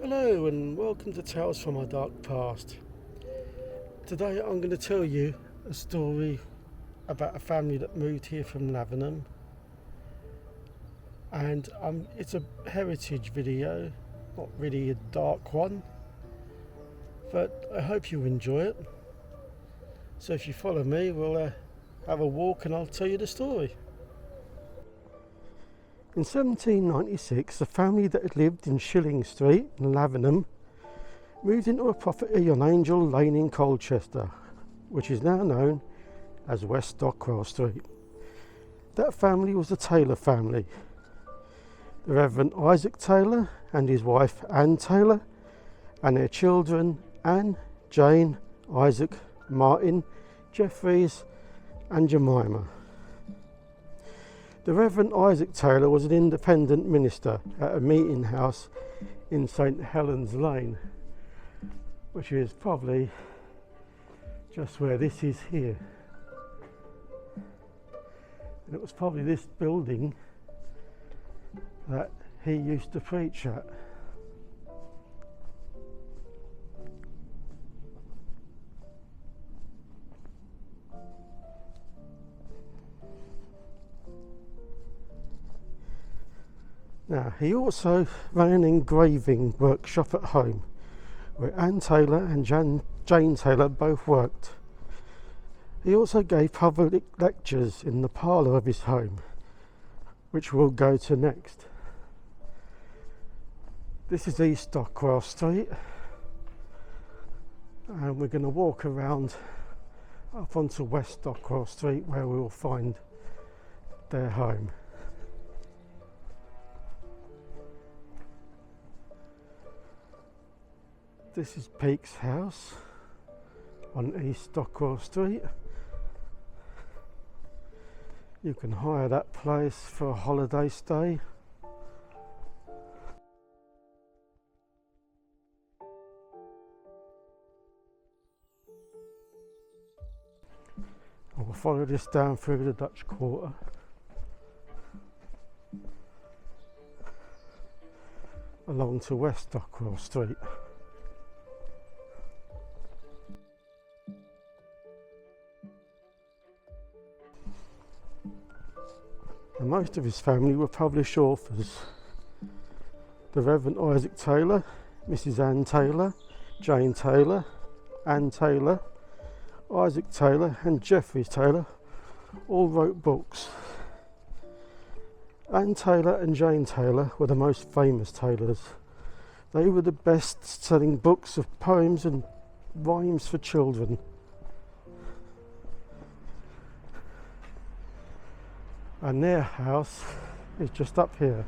Hello and welcome to Tales from My Dark Past. Today I'm going to tell you a story about a family that moved here from Lavenham, and it's a heritage video, not really a dark one, but I hope you enjoy it. So if you follow me, we'll have a walk and I'll tell you the story. In 1796, a family that had lived in Shilling Street in Lavenham moved into a property on Angel Lane in Colchester, which is now known as West Stockwell Street. That family was the Taylor family. The Reverend Isaac Taylor and his wife Anne Taylor, and their children Anne, Jane, Isaac, Martin, Jeffries and Jemima. The Reverend Isaac Taylor was an independent minister at a meeting house in St Helens Lane, which is probably just where this is here. And it was probably this building that he used to preach at. Now, he also ran an engraving workshop at home, where Anne Taylor and Jane Taylor both worked. He also gave public lectures in the parlour of his home, which we'll go to next. This is East Stockwell Street, and we're going to walk around up onto West Stockwell Street, where we will find their home. This is Peake's house on East Stockwell Street. You can hire that place for a holiday stay. We'll follow this down through the Dutch Quarter. Along to West Stockwell Street. And most of his family were published authors. The Reverend Isaac Taylor, Mrs Anne Taylor, Jane Taylor, Anne Taylor, Isaac Taylor and Jeffries Taylor all wrote books. Anne Taylor and Jane Taylor were the most famous Taylors. They were the best-selling books of poems and rhymes for children. And their house is just up here.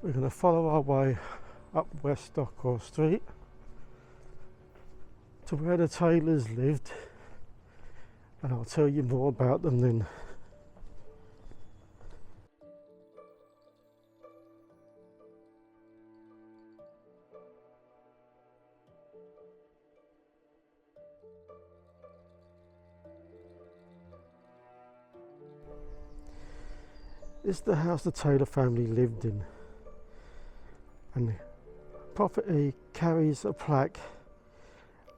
We're going to follow our way up West Stockwell Street to where the Taylors lived, and I'll tell you more about them then. This is the house the Taylor family lived in, and the property carries a plaque,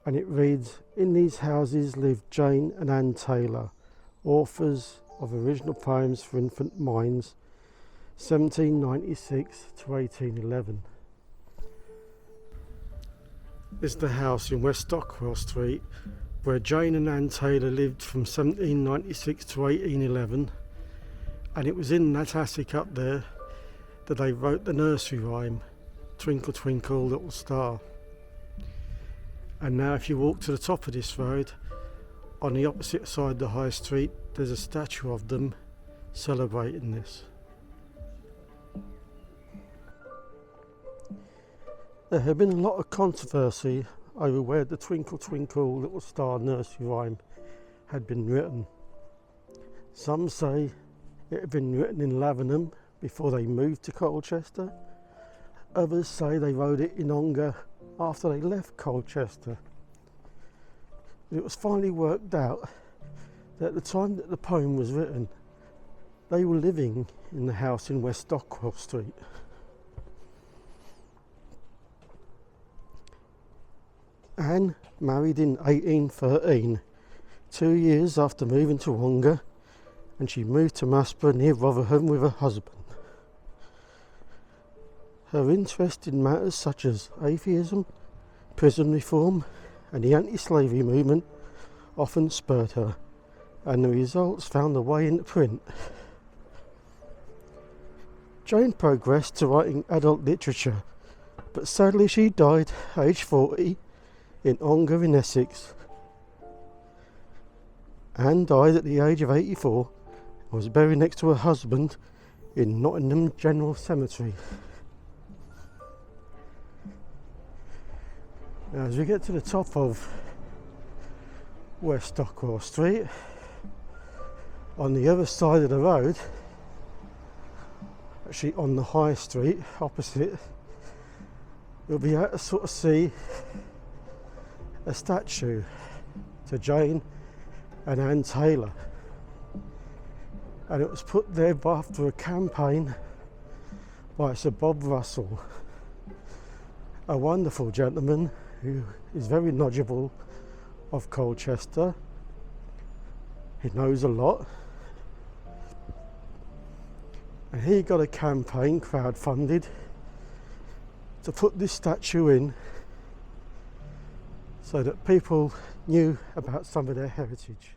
and it reads, "In these houses lived Jane and Anne Taylor, authors of original poems for infant minds, 1796 to 1811. This is the house in West Stockwell Street where Jane and Anne Taylor lived from 1796 to 1811. And it was in that attic up there that they wrote the nursery rhyme, Twinkle Twinkle Little Star. And now if you walk to the top of this road, on the opposite side of the high street, there's a statue of them celebrating this. There had been a lot of controversy over where the Twinkle Twinkle Little Star nursery rhyme had been written. Some say it had been written in Lavenham before they moved to Colchester. Others say they wrote it in Ongar after they left Colchester. It was finally worked out that at the time that the poem was written, they were living in the house in West Stockwell Street. Anne married in 1813, 2 years after moving to Wonga, and she moved to Masborough near Rotherham with her husband. Her interest in matters such as atheism, prison reform and the anti-slavery movement often spurred her, and the results found their way into print. Jane progressed to writing adult literature, but sadly she died aged 40 in Ongar in Essex. Anne died at the age of 84 and was buried next to her husband in Nottingham General Cemetery. Now, as we get to the top of West Stockwell Street, on the other side of the road, actually on the High Street opposite, you'll be able to sort of see a statue to Jane and Anne Taylor, and it was put there after a campaign by Sir Bob Russell, a wonderful gentleman who is very knowledgeable of Colchester. He knows a lot, and he got a campaign crowdfunded to put this statue in so that people knew about some of their heritage.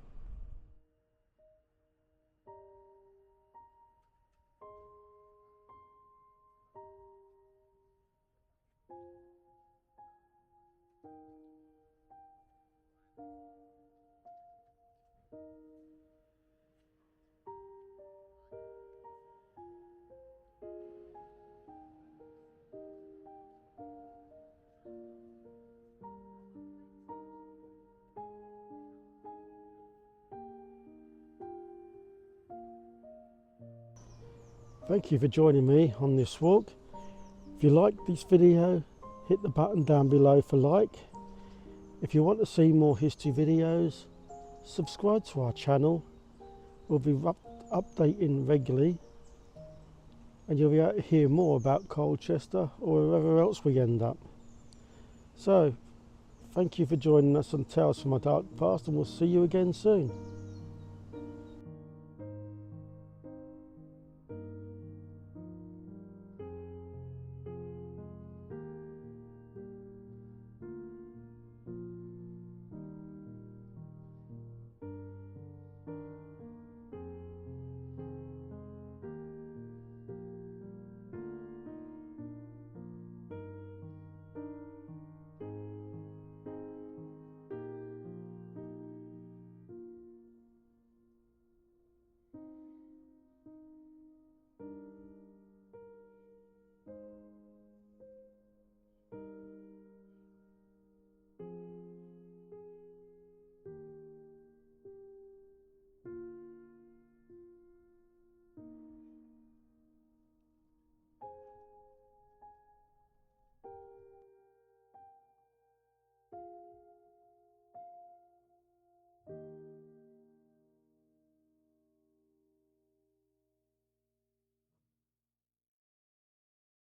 Thank you for joining me on this walk. If you like this video, hit the button down below for like. If you want to see more history videos, subscribe to our channel. We'll be updating regularly, and you'll be able to hear more about Colchester or wherever else we end up. So, thank you for joining us on Tales from My Dark Past, and we'll see you again soon.